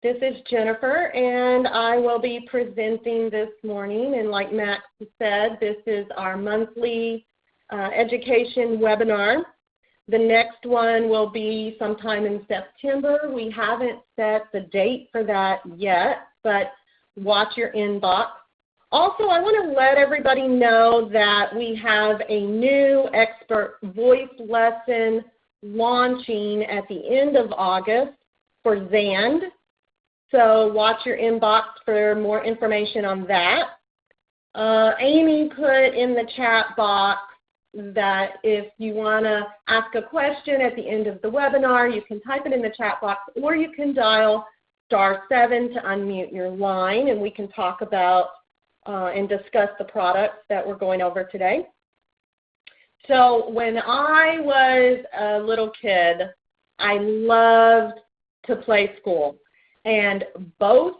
This is Jennifer, and I will be presenting this morning. And like Max said, this is our monthly education webinar. The next one will be sometime in September. We haven't set the date for that yet, but watch your inbox. Also, I want to let everybody know that we have a new expert voice lesson launching at the end of August for ZAND. So watch your inbox for more information on that. Amy put in the chat box that if you want to ask a question at the end of the webinar, you can type it in the chat box, or you can dial *7 to unmute your line, and we can talk about and discuss the products that we're going over today. So when I was a little kid, I loved to play school, and both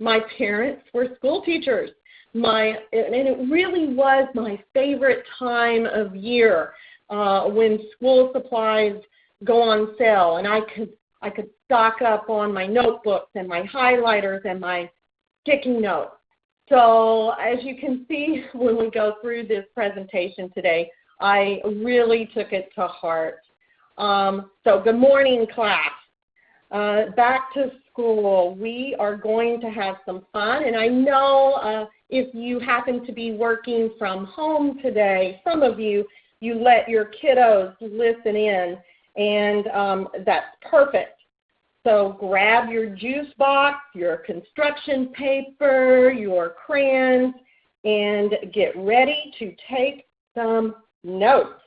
my parents were school teachers. And it really was my favorite time of year when school supplies go on sale, and I could stock up on my notebooks and my highlighters and my sticky notes. So as you can see when we go through this presentation today, I really took it to heart. So good morning, class. Back to school. We are going to have some fun, and I know if you happen to be working from home today, some of you let your kiddos listen in, and that's perfect. So grab your juice box, your construction paper, your crayons, and get ready to take some notes.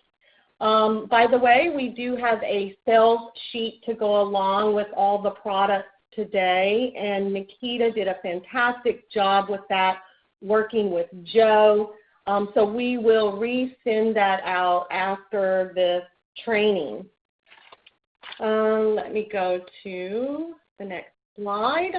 By the way, we do have a sales sheet to go along with all the products today, and Nikita did a fantastic job with that, working with Joe. So we will resend that out after this training. Let me go to the next slide.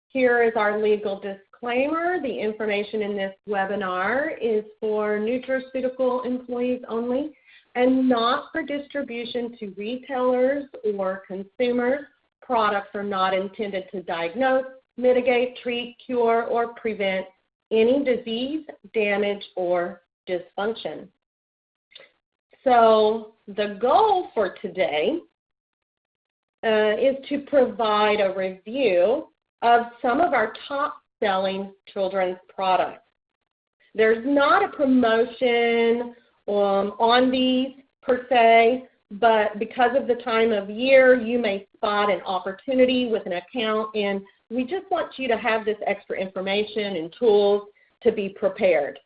Here is our legal disclaimer. The information in this webinar is for nutraceutical employees only and not for distribution to retailers or consumers. Products are not intended to diagnose, mitigate, treat, cure, or prevent any disease, damage, or dysfunction. So the goal for today is to provide a review of some of our top-selling children's products. There's not a promotion on these per se, but because of the time of year, you may spot an opportunity with an account, and we just want you to have this extra information and tools to be prepared.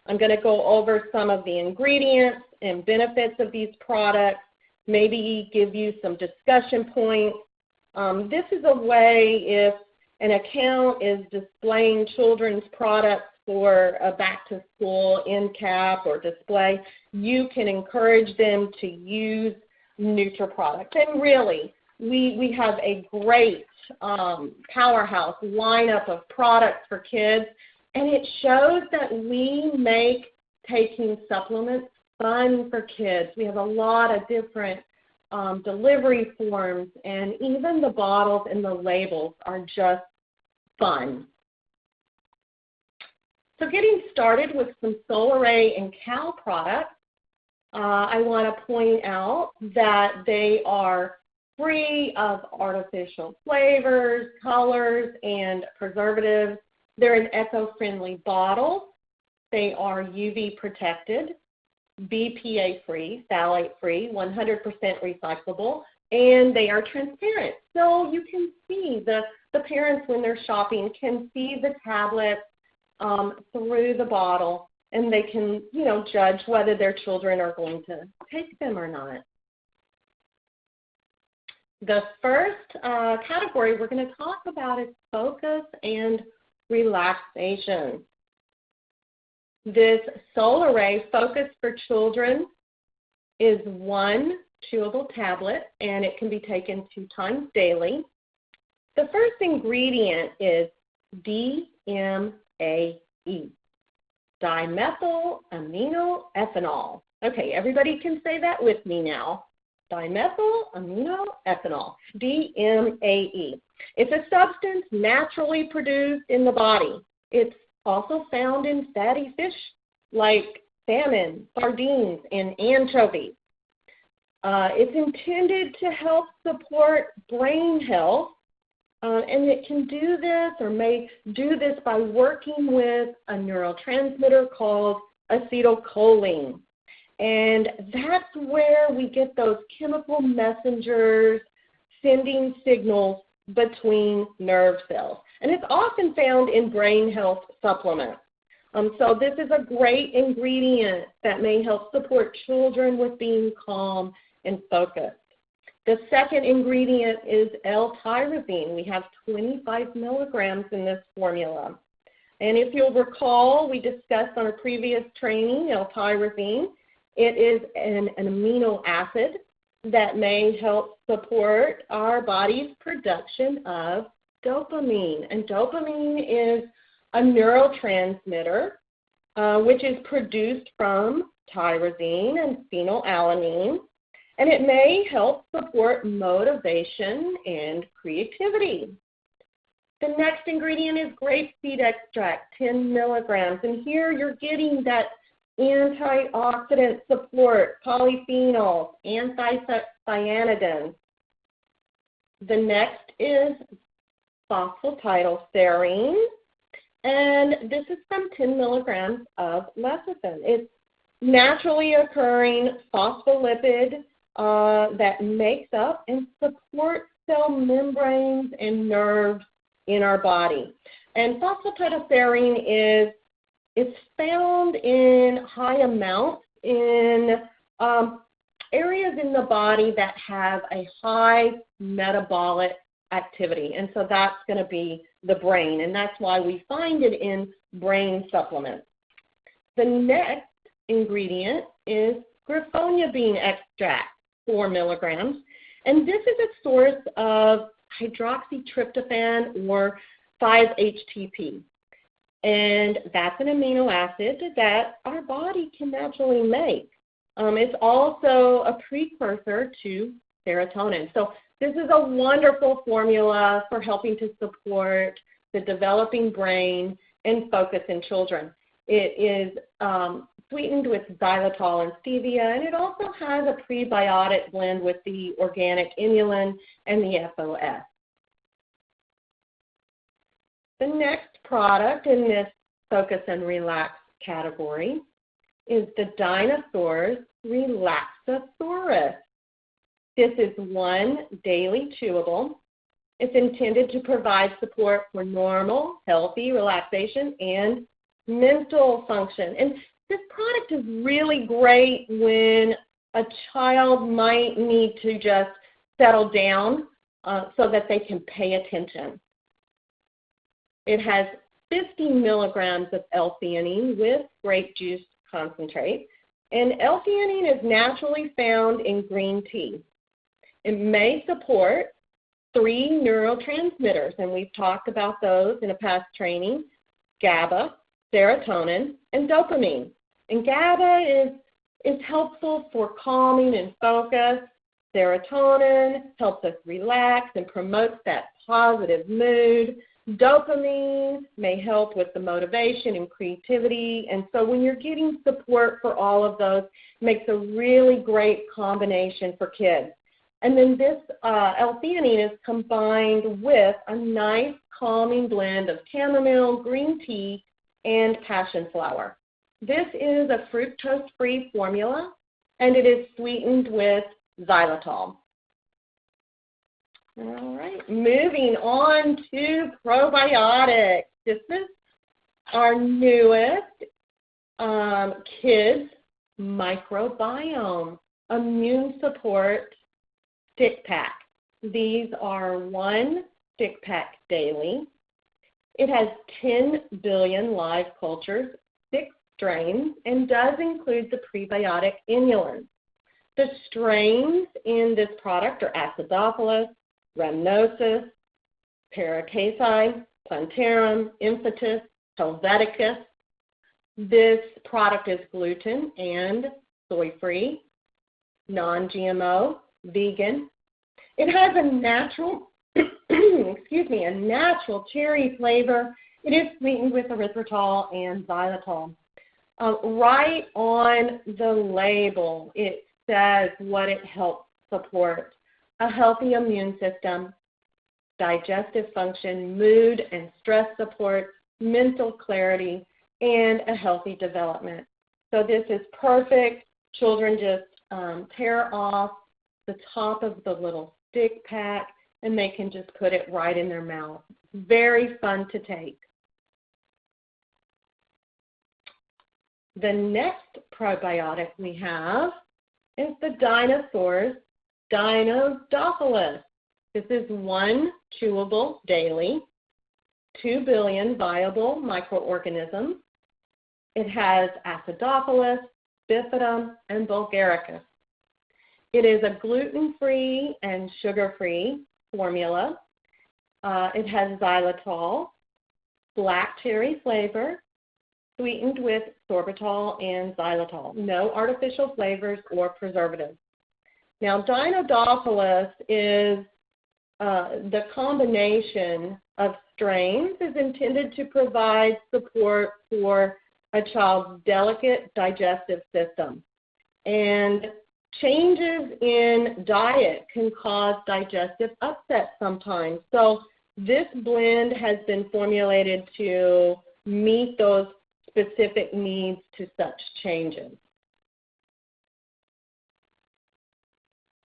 I'm going to go over some of the ingredients and benefits of these products, maybe give you some discussion points. This is a way if an account is displaying children's products for a back-to-school end cap or display, you can encourage them to use Nutra products. And really, we have a great powerhouse lineup of products for kids, and it shows that we make taking supplements fun for kids. We have a lot of different delivery forms, and even the bottles and the labels are just fun. So getting started with some Solaray and Cal products, I want to point out that they are free of artificial flavors, colors, and preservatives. They're an eco-friendly bottle. They are UV protected, BPA-free, phthalate-free, 100% recyclable, and they are transparent. So you can see, the parents when they're shopping can see the tablets through the bottle, and they can, judge whether their children are going to take them or not. The first category we're going to talk about is focus and relaxation. This Solaray Focus for Children is one chewable tablet, and it can be taken 2 times daily. The first ingredient is DMAE, dimethyl amino ethanol. Okay, everybody can say that with me now. Dimethyl amino ethanol, DMAE. It's a substance naturally produced in the body. It's also found in fatty fish like salmon, sardines, and anchovies. It's intended to help support brain health, and it can do this or may do this by working with a neurotransmitter called acetylcholine. And that's where we get those chemical messengers sending signals between nerve cells. And it's often found in brain health supplements. So this is a great ingredient that may help support children with being calm and focused. The second ingredient is L-tyrosine. We have 25 milligrams in this formula. And if you'll recall, we discussed on a previous training, L-tyrosine. It is an amino acid that may help support our body's production of dopamine. And dopamine is a neurotransmitter which is produced from tyrosine and phenylalanine, and it may help support motivation and creativity. The next ingredient is grapeseed extract, 10 milligrams, and here you're getting that antioxidant support, polyphenols, anthocyanidins. The next is phosphatidylserine, and this is from 10 milligrams of lecithin. It's naturally occurring phospholipid that makes up and supports cell membranes and nerves in our body. And phosphatidylserine it's found in high amounts in areas in the body that have a high metabolic activity. And so that's going to be the brain, and that's why we find it in brain supplements. The next ingredient is griffonia bean extract, 4 milligrams. And this is a source of hydroxytryptophan or 5-HTP. And that's an amino acid that our body can naturally make. It's also a precursor to serotonin. So this is a wonderful formula for helping to support the developing brain and focus in children. It is sweetened with xylitol and stevia, and it also has a prebiotic blend with the organic inulin and the FOS. The next product in this focus and relax category is the Dinosaur's Relaxasaurus. This is one daily chewable. It's intended to provide support for normal, healthy relaxation and mental function. And this product is really great when a child might need to just settle down so that they can pay attention. It has 50 milligrams of L-theanine with grape juice concentrate, and L-theanine is naturally found in green tea. It may support 3 neurotransmitters, and we've talked about those in a past training: GABA, serotonin, and dopamine. And GABA is helpful for calming and focus. Serotonin helps us relax and promotes that positive mood. Dopamine may help with the motivation and creativity. And so when you're getting support for all of those, it makes a really great combination for kids. And then this L-theanine is combined with a nice calming blend of chamomile, green tea, and passion flower. This is a fructose-free formula, and it is sweetened with xylitol. All right, moving on to probiotics. This is our newest kids microbiome immune support stick pack. These are 1 stick pack daily. It has 10 billion live cultures, 6 strains, and does include the prebiotic inulin. The strains in this product are Acidophilus, Rhamnosus, Paracasi, Plantarum, Emphasis, Helveticus. This product is gluten and soy-free, non-GMO, vegan. It has a natural, a natural cherry flavor. It is sweetened with erythritol and xylitol. Right on the label, it says what it helps support: a healthy immune system, digestive function, mood and stress support, mental clarity, and a healthy development. So this is perfect. Children just tear off the top of the little stick pack, and they can just put it right in their mouth. Very fun to take. The next probiotic we have is the Dinosaurs Dinodophilus. This is 1 chewable daily, 2 billion viable microorganisms. It has Acidophilus, Bifidum, and Bulgaricus. It is a gluten-free and sugar-free formula. It has xylitol, black cherry flavor, sweetened with sorbitol and xylitol. No artificial flavors or preservatives. Now, Dinodophilus is the combination of strains is intended to provide support for a child's delicate digestive system. And changes in diet can cause digestive upset sometimes. So this blend has been formulated to meet those specific needs to such changes.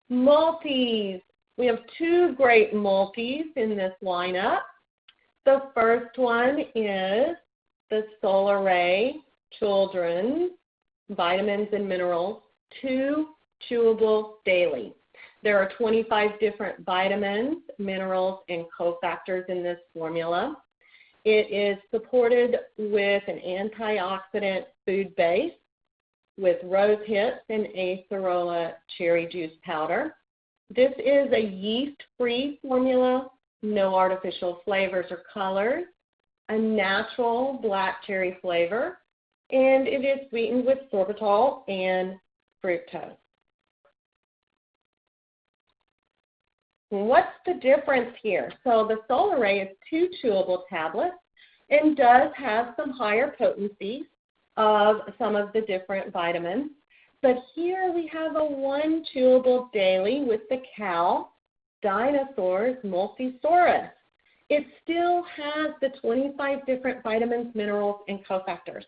Multis. We have 2 great multis in this lineup. The first one is the Solar Ray Children's Vitamins and Minerals 2 chewable daily. There are 25 different vitamins, minerals, and cofactors in this formula. It is supported with an antioxidant food base with rose hips and acerola cherry juice powder. This is a yeast-free formula, no artificial flavors or colors, a natural black cherry flavor, and it is sweetened with sorbitol and fructose. What's the difference here? So the Solar Ray is 2 chewable tablets and does have some higher potencies of some of the different vitamins. But here we have a 1 chewable daily with the Cal Dinosaurs Multisaurus. It still has the 25 different vitamins, minerals, and cofactors.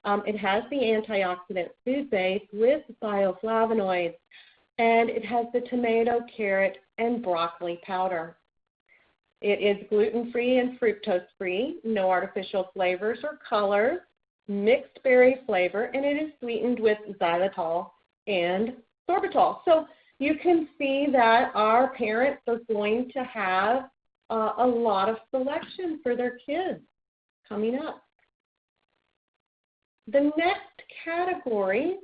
It has the antioxidant food base with bioflavonoids, and it has the tomato, carrot, and broccoli powder. It is gluten-free and fructose-free, no artificial flavors or colors, mixed berry flavor, and it is sweetened with xylitol and sorbitol. So you can see that our parents are going to have a lot of selection for their kids coming up. The next category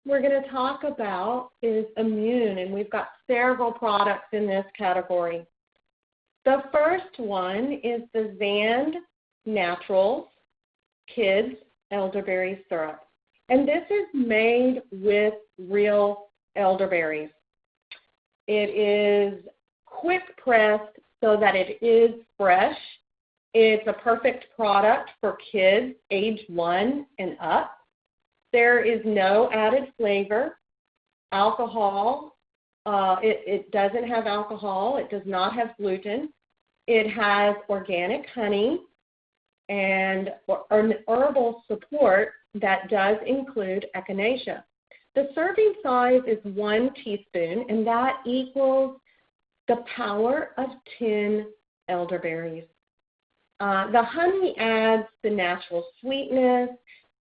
we're going to talk about is immune, and we've got several products in this category. The first one is the Zand Naturals Kids Elderberry Syrup, and this is made with real elderberries. It is quick pressed so that it is fresh. It's a perfect product for kids age 1 and up. There is no added flavor. Alcohol, it doesn't have alcohol. It does not have gluten. It has organic honey and herbal support that does include echinacea. The serving size is 1 teaspoon, and that equals the power of 10 elderberries. The honey adds the natural sweetness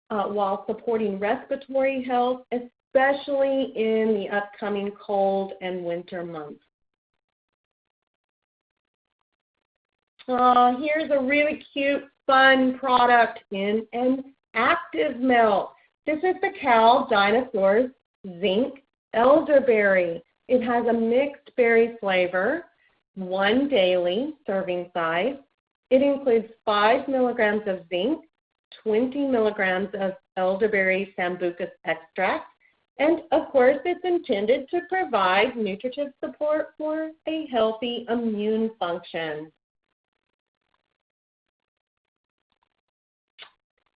while supporting respiratory health, especially in the upcoming cold and winter months. Here's a really cute, fun product in an active melt. This is the Cal Dinosaurs Zinc Elderberry. It has a mixed berry flavor, 1 daily serving size. It includes 5 milligrams of zinc, 20 milligrams of elderberry sambucus extract, And of course, it's intended to provide nutritive support for a healthy immune function.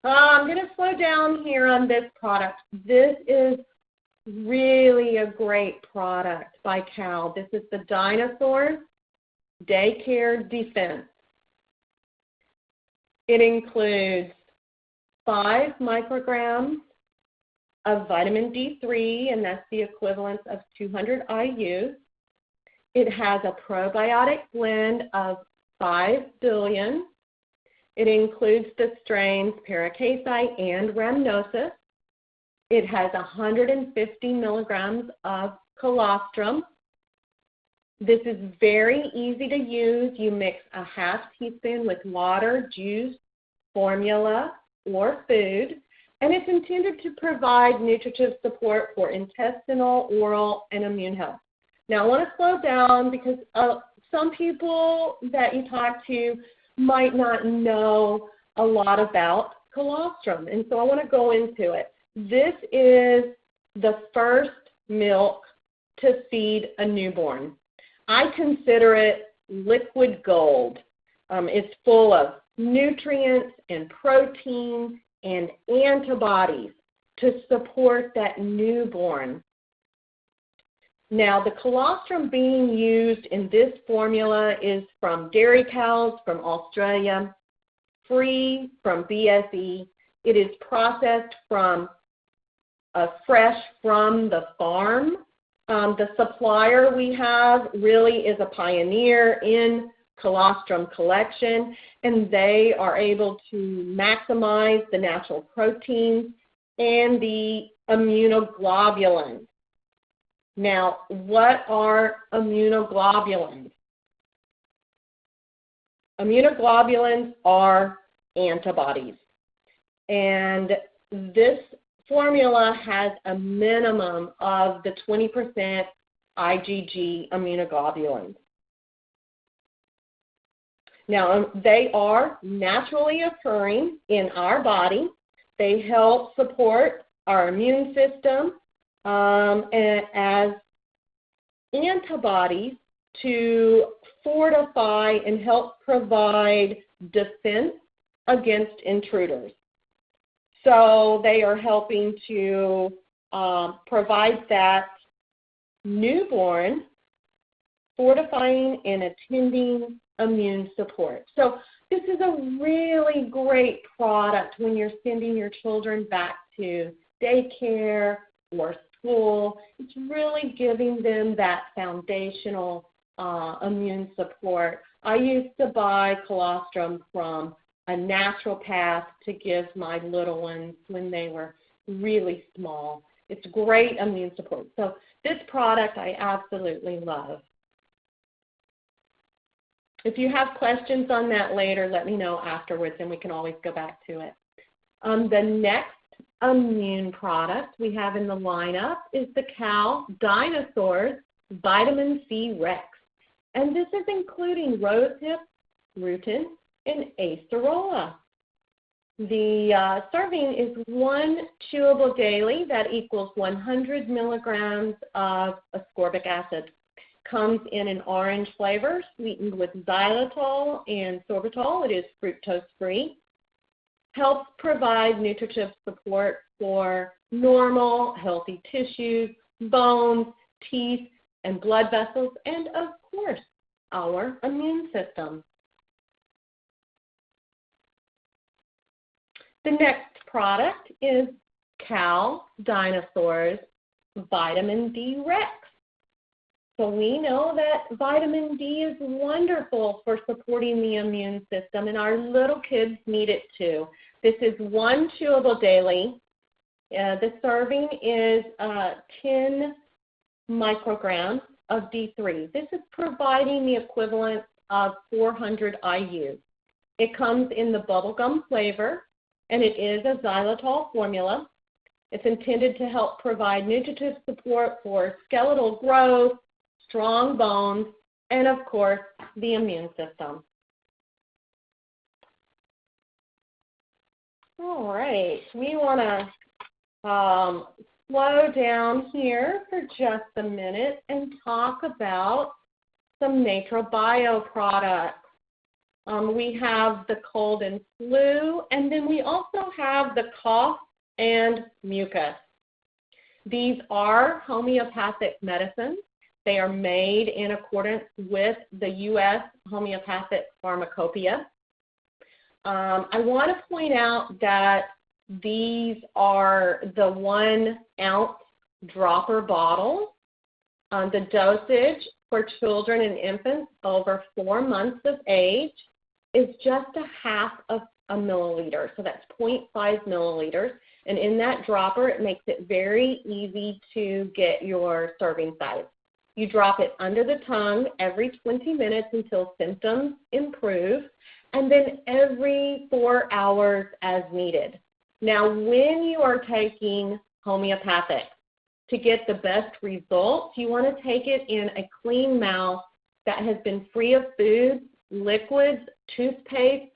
I'm going to slow down here on this product. This is really a great product by Cal. This is the Dinosaurs Daycare Defense. It includes 5 micrograms of vitamin D3, and that's the equivalent of 200 IU. It has a probiotic blend of 5 billion. It includes the strains Paracasi and Rhamnosus. It has 150 milligrams of colostrum. This is very easy to use. You mix a half teaspoon with water, juice, formula, or food, and it's intended to provide nutritive support for intestinal, oral, and immune health. Now, I want to slow down because some people that you talk to might not know a lot about colostrum, and so I want to go into it. This is the first milk to feed a newborn. I consider it liquid gold. It's full of nutrients and protein and antibodies to support that newborn. Now, the colostrum being used in this formula is from dairy cows from Australia, free from BSE. It is processed from fresh from the farm. The supplier we have really is a pioneer in colostrum collection, and they are able to maximize the natural proteins and the immunoglobulins. Now, what are immunoglobulins? Immunoglobulins are antibodies, and this formula has a minimum of the 20% IgG immunoglobulins. Now, they are naturally occurring in our body. They help support our immune system as antibodies to fortify and help provide defense against intruders. So they are helping to provide that newborn fortifying and attending immune support. So this is a really great product when you're sending your children back to daycare or school. It's really giving them that foundational immune support. I used to buy colostrum from a naturopath to give my little ones when they were really small. It's great immune support. So this product I absolutely love. If you have questions on that later, let me know afterwards, and we can always go back to it. The next immune product we have in the lineup is the Cal Dinosaurs Vitamin C Rex. And this is including rosehip, rutin, and acerola. The serving is 1 chewable daily that equals 100 milligrams of ascorbic acid. Comes in an orange flavor, sweetened with xylitol and sorbitol. It is fructose-free. Helps provide nutritive support for normal, healthy tissues, bones, teeth, and blood vessels, and of course, our immune system. The next product is Cal Dinosaurs Vitamin D Rex. So we know that vitamin D is wonderful for supporting the immune system, and our little kids need it too. This is 1 chewable daily. The serving is 10 micrograms of D3. This is providing the equivalent of 400 IU. It comes in the bubblegum flavor, and it is a xylitol formula. It's intended to help provide nutritive support for skeletal growth, strong bones, and of course, the immune system. All right, we want to slow down here for just a minute and talk about some NaturBio products. We have the cold and flu, and then we also have the cough and mucus. These are homeopathic medicines. They are made in accordance with the U.S. Homeopathic Pharmacopoeia. I want to point out that these are the 1 ounce dropper bottles. The dosage for children and infants over 4 months of age is just a half of a milliliter. So that's 0.5 milliliters. And in that dropper, it makes it very easy to get your serving size. You drop it under the tongue every 20 minutes until symptoms improve, and then every 4 hours as needed. Now, when you are taking homeopathic, to get the best results, you want to take it in a clean mouth that has been free of foods, liquids, toothpaste,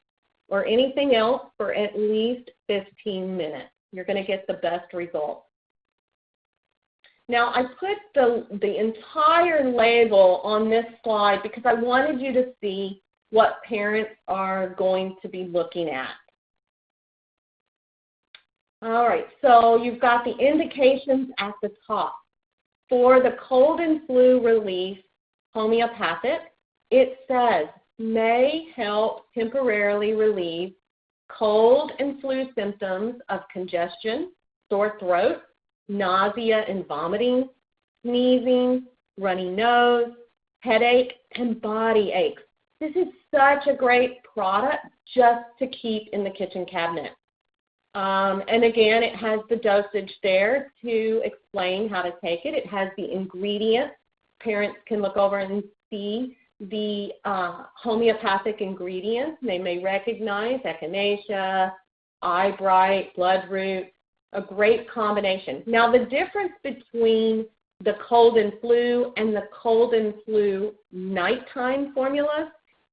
or anything else for at least 15 minutes. You're going to get the best results. Now, I put the entire label on this slide because I wanted you to see what parents are going to be looking at. All right, so you've got the indications at the top. For the cold and flu relief homeopathic, it says, may help temporarily relieve cold and flu symptoms of congestion, sore throat, nausea and vomiting, sneezing, runny nose, headache, and body aches. This is such a great product just to keep in the kitchen cabinet. And again, it has the dosage there to explain how to take it. It has the ingredients. Parents can look over and see the homeopathic ingredients. They may recognize echinacea, eyebright, bloodroot, a great combination. Now, the difference between the cold and flu and the cold and flu nighttime formulas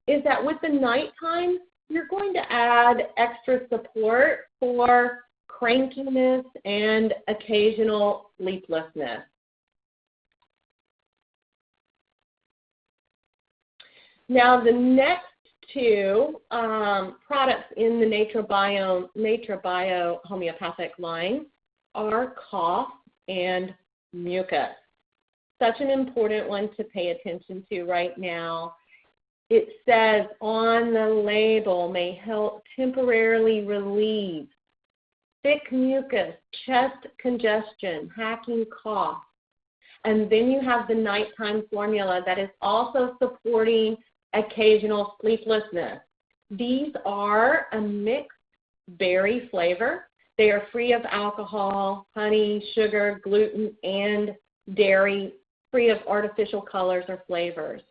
is that with the nighttime, you're going to add extra support for crankiness and occasional sleeplessness. Now, the next two products in the NaturBio homeopathic line are cough and mucus. Such an important one to pay attention to right now. It says on the label, may help temporarily relieve thick mucus, chest congestion, hacking cough. And then you have the nighttime formula that is also supporting occasional sleeplessness. These are a mixed berry flavor. They are free of alcohol, honey, sugar, gluten, and dairy, free of artificial colors or flavors.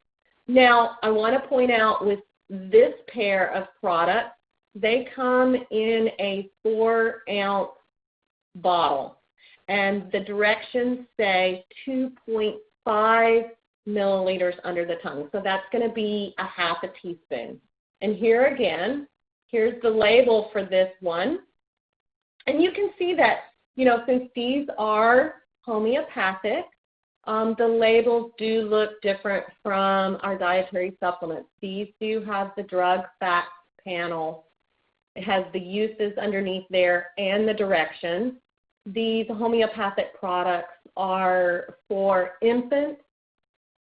Now, I want to point out with this pair of products, they come in a 4 ounce bottle, and the directions say 2.5 milliliters under the tongue. So that's going to be a half a teaspoon. And here again, here's the label for this one. And you can see that, you know, since these are homeopathic, the labels do look different from our dietary supplements. These do have the drug facts panel. It has the uses underneath there and the directions. These homeopathic products are for infants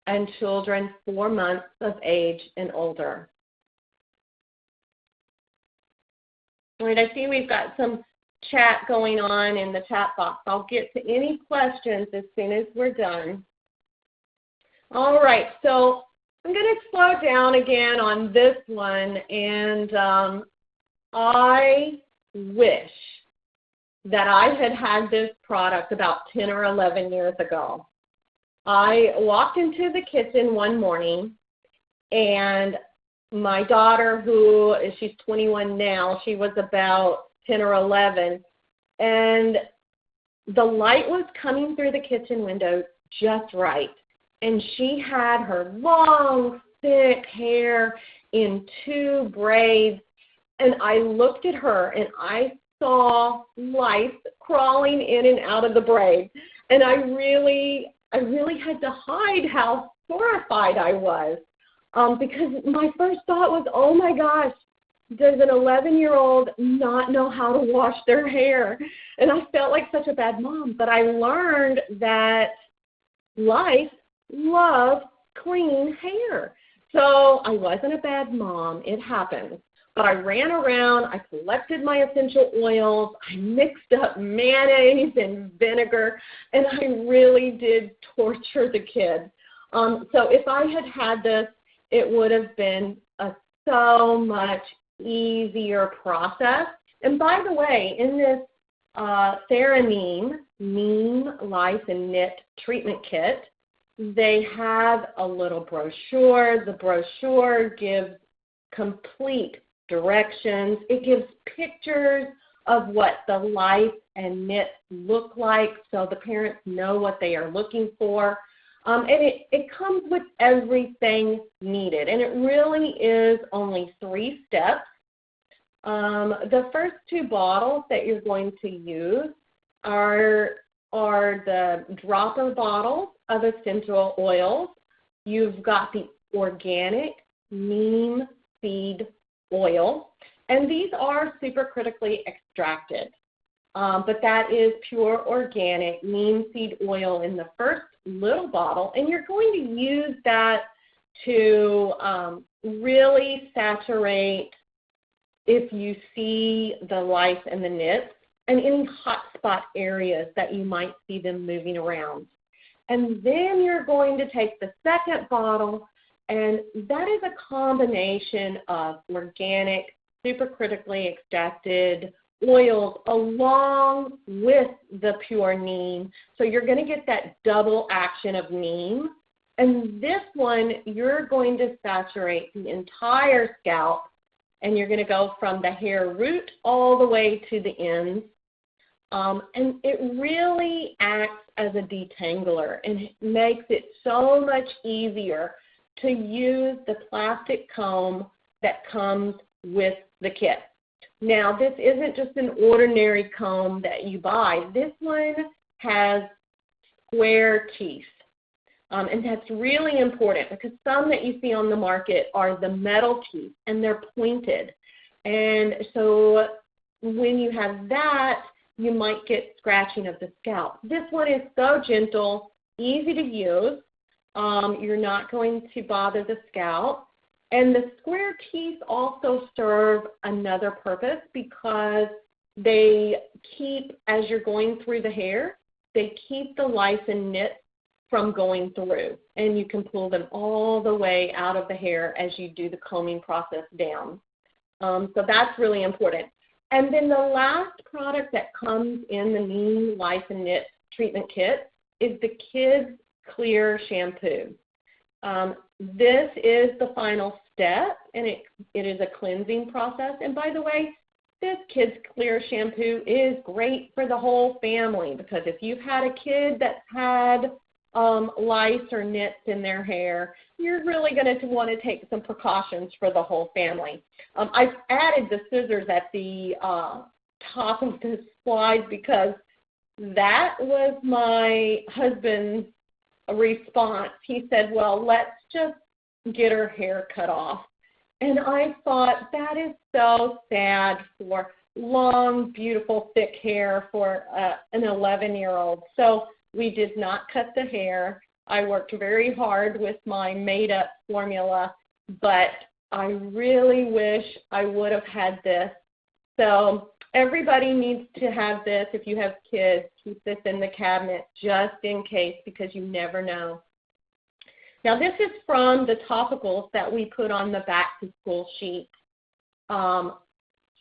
and children 4 months of age and older. All right, I see we've got some chat going on in the chat box. I'll get to any questions as soon as we're done. All right, so I'm going to slow down again on this one, and I wish that I had had this product about 10 or 11 years ago. I walked into the kitchen one morning, and my daughter, who she's 21 now, she was about 10 or 11, and the light was coming through the kitchen window just right. And she had her long, thick hair in 2 braids, and I looked at her and I saw lice crawling in and out of the braid. And I really had to hide how horrified I was because my first thought was, oh my gosh, does an 11-year-old not know how to wash their hair? And I felt like such a bad mom. But I learned that lice love clean hair. So I wasn't a bad mom. It happens. But I ran around, I collected my essential oils, I mixed up mayonnaise and vinegar, and I really did torture the kids. So if I had had this, it would have been a so much easier process. And by the way, in this TheraNeem, neem, lice, and knit treatment kit, they have a little brochure. The brochure gives complete directions. It gives pictures of what the lice and knits look like so the parents know what they are looking for. And it comes with everything needed. And it really is only 3 steps. The first 2 bottles that you're going to use are the dropper bottles of essential oils. You've got the organic neem seed oil, and these are supercritically extracted, but that is pure organic neem seed oil in the first little bottle, and you're going to use that to really saturate if you see the lice and the nits and any hot spot areas that you might see them moving around. And then you're going to take the second bottle, and that is a combination of organic, supercritically extracted oils along with the pure neem. So you're going to get that double action of neem. And this one, you're going to saturate the entire scalp, and you're going to go from the hair root all the way to the ends. And it really acts as a detangler, and it makes it so much easier to use the plastic comb that comes with the kit. Now, this isn't just an ordinary comb that you buy. This one has square teeth, and that's really important because some that you see on the market are the metal teeth, and they're pointed. And so when you have that, you might get scratching of the scalp. This one is so gentle, easy to use. You're not going to bother the scalp. And the square teeth also serve another purpose because they keep, as you're going through the hair, they keep the lice and nits from going through. And you can pull them all the way out of the hair as you do the combing process down. So that's really important. And then the last product that comes in the neem, lice, and knit treatment kit is the Kids Clear Shampoo. This is the final step, and it is a cleansing process. And by the way, this Kids Clear Shampoo is great for the whole family because if you've had a kid that's had lice or nits in their hair, you're really going to want to take some precautions for the whole family. I've added the scissors at the top of this slide because that was my husband's response. He said, well, let's just get her hair cut off. And I thought that is so sad for long, beautiful, thick hair for an 11-year-old. So we did not cut the hair. I worked very hard with my made-up formula, but I really wish I would have had this. So everybody needs to have this. If you have kids, keep this in the cabinet just in case because you never know. Now this is from the topicals that we put on the back-to-school sheet.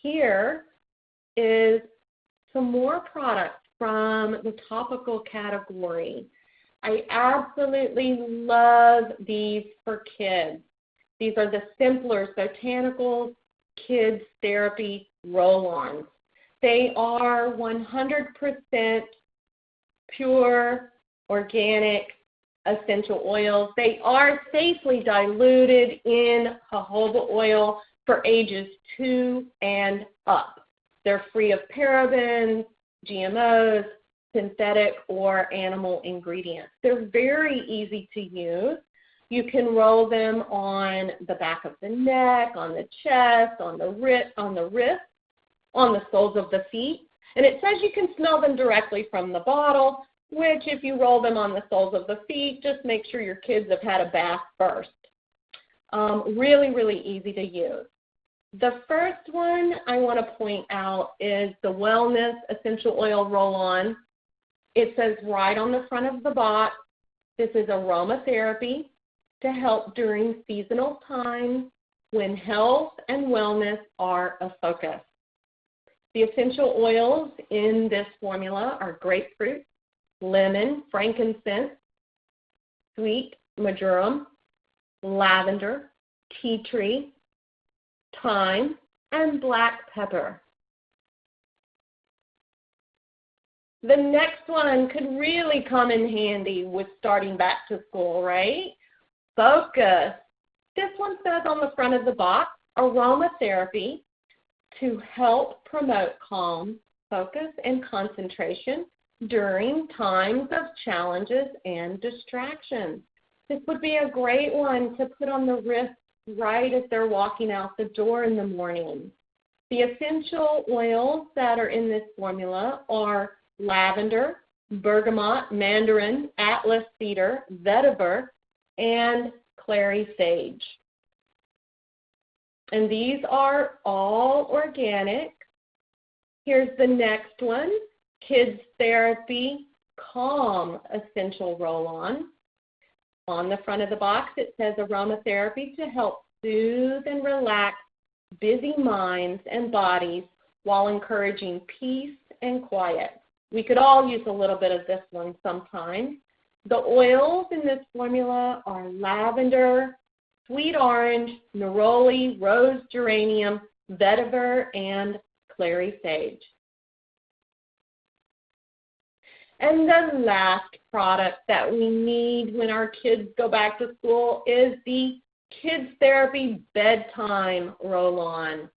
Here is some more products from the topical category. I absolutely love these for kids. These are the Simpler Botanicals Kids Therapy Roll-Ons. They are 100% pure, organic, essential oils. They are safely diluted in jojoba oil for ages 2 and up. They're free of parabens, GMOs, synthetic or animal ingredients. They're very easy to use. You can roll them on the back of the neck, on the chest, on the wrist, on the soles of the feet. And it says you can smell them directly from the bottle, which if you roll them on the soles of the feet, just make sure your kids have had a bath first. Really, really easy to use. The first one I want to point out is the Wellness Essential Oil Roll-On. It says right on the front of the box, this is aromatherapy to help during seasonal times when health and wellness are a focus. The essential oils in this formula are grapefruit, lemon, frankincense, sweet marjoram, lavender, tea tree, thyme, and black pepper. The next one could really come in handy with starting back to school, right? Focus. This one says on the front of the box, aromatherapy to help promote calm, focus, and concentration during times of challenges and distractions. This would be a great one to put on the wrist right as they're walking out the door in the morning. The essential oils that are in this formula are lavender, bergamot, mandarin, atlas cedar, vetiver, and clary sage. And these are all organic. Here's the next one, Kids Therapy Calm Essential Roll-On. On the front of the box, it says aromatherapy to help soothe and relax busy minds and bodies while encouraging peace and quiet. We could all use a little bit of this one sometime. The oils in this formula are lavender, sweet orange, neroli, rose geranium, vetiver, and clary sage. And the last product that we need when our kids go back to school is the Kids Therapy Bedtime Roll-On.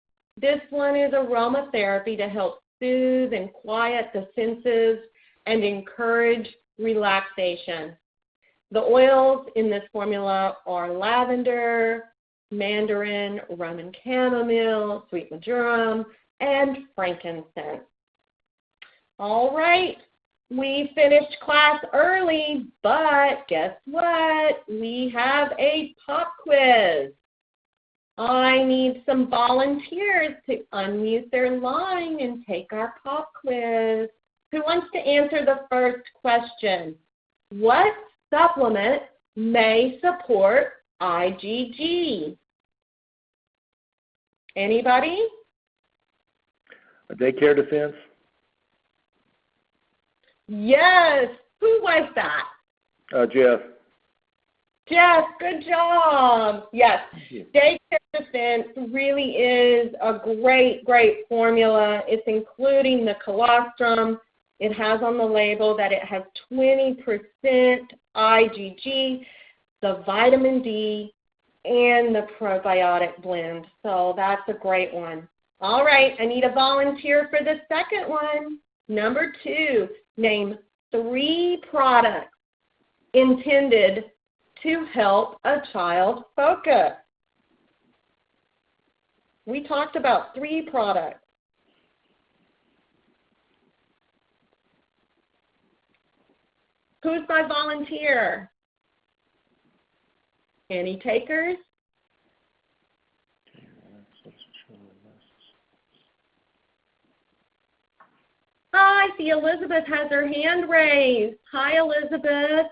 This one is aromatherapy to help soothe and quiet the senses and encourage relaxation. The oils in this formula are lavender, mandarin, Roman chamomile, sweet marjoram, and frankincense. All right. We finished class early, but guess what? We have a pop quiz. I need some volunteers to unmute their line and take our pop quiz. Who wants to answer the first question? What supplement may support IgG? Anybody? A daycare defense? Yes. Who was that? Jeff. Jeff, good job. Yes, Daycare Defense really is a great, great formula. It's including the colostrum. It has on the label that it has 20% IgG, the vitamin D, and the probiotic blend. So that's a great one. All right, I need a volunteer for the second one. Number 2, name 3 products intended to help a child focus. We talked about 3 products. Who's my volunteer? Any takers? I see Elizabeth has her hand raised. Hi, Elizabeth.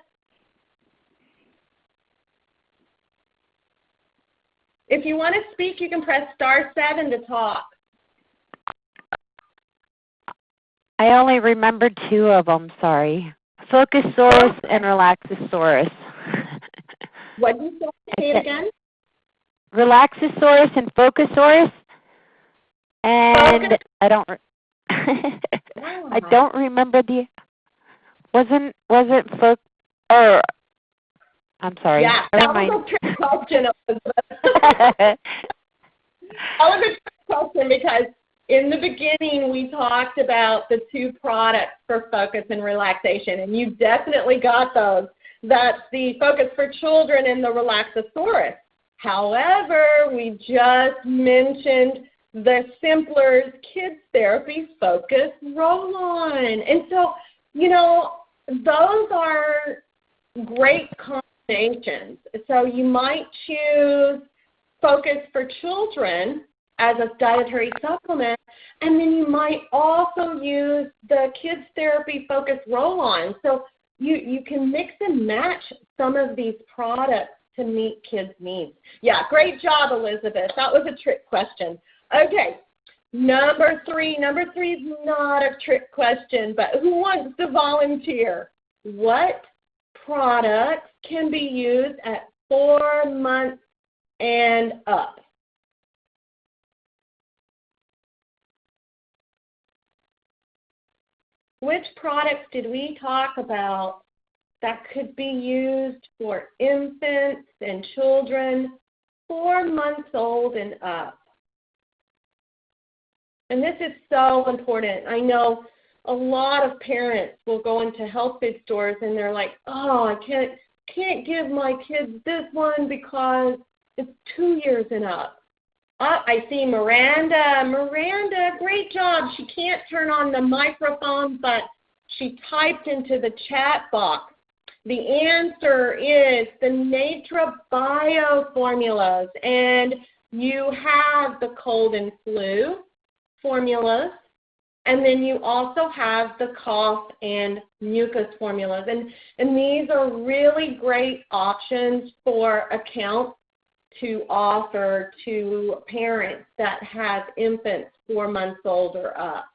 If you want to speak, you can press *7 to talk. I only remembered 2 of them, sorry. Focusaurus and Relaxosaurus. What did you say again? Relaxosaurus and Focusaurus. And I don't I don't remember the wasn't Foc or I'm sorry. Yeah, that was a trick question, Elizabeth. That was a trick question because In the beginning, we talked about the 2 products for focus and relaxation, and you definitely got those. That's the Focus for Children and the Relaxosaurus. However, we just mentioned the Simpler's Kids Therapy Focus Roll-On. And so, you know, those are great combinations. So you might choose Focus for Children as a dietary supplement, and then you might also use the Kids Therapy Focus Roll-On. So you can mix and match some of these products to meet kids' needs. Yeah, great job, Elizabeth. That was a trick question. Okay, number 3. Number 3 is not a trick question, but who wants to volunteer? What products can be used at 4 months and up? Which products did we talk about that could be used for infants and children 4 months old and up? And this is so important. I know a lot of parents will go into health food stores and they're like, oh, I can't give my kids this one because it's 2 years and up. I see Miranda. Miranda, great job. She can't turn on the microphone, but she typed into the chat box. The answer is the Natura Bio formulas, and you have the cold and flu formulas, and then you also have the cough and mucus formulas. And these are really great options for accounts to offer to parents that have infants 4 months old or up.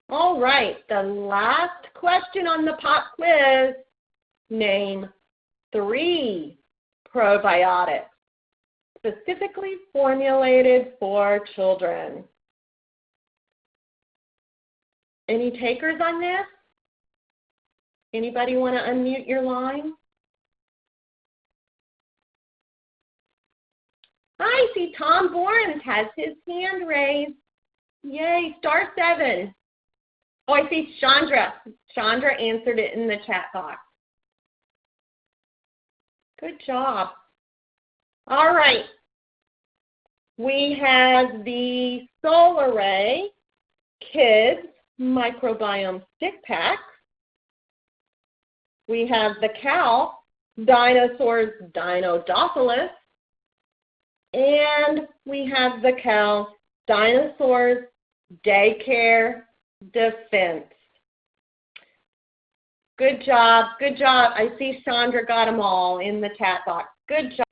All right, the last question on the pop quiz, name 3 probiotics specifically formulated for children. Any takers on this? Anybody want to unmute your line? I see Tom Borens has his hand raised. Yay, *7. Oh, I see Chandra. Chandra answered it in the chat box. Good job. All right. We have the Solaray Kids Microbiome Stick Pack. We have the Cal Dinosaurs Dinodophilus. And we have the Cal Dinosaurs Daycare Defense. Good job, good job. I see Chandra got them all in the chat box. Good job.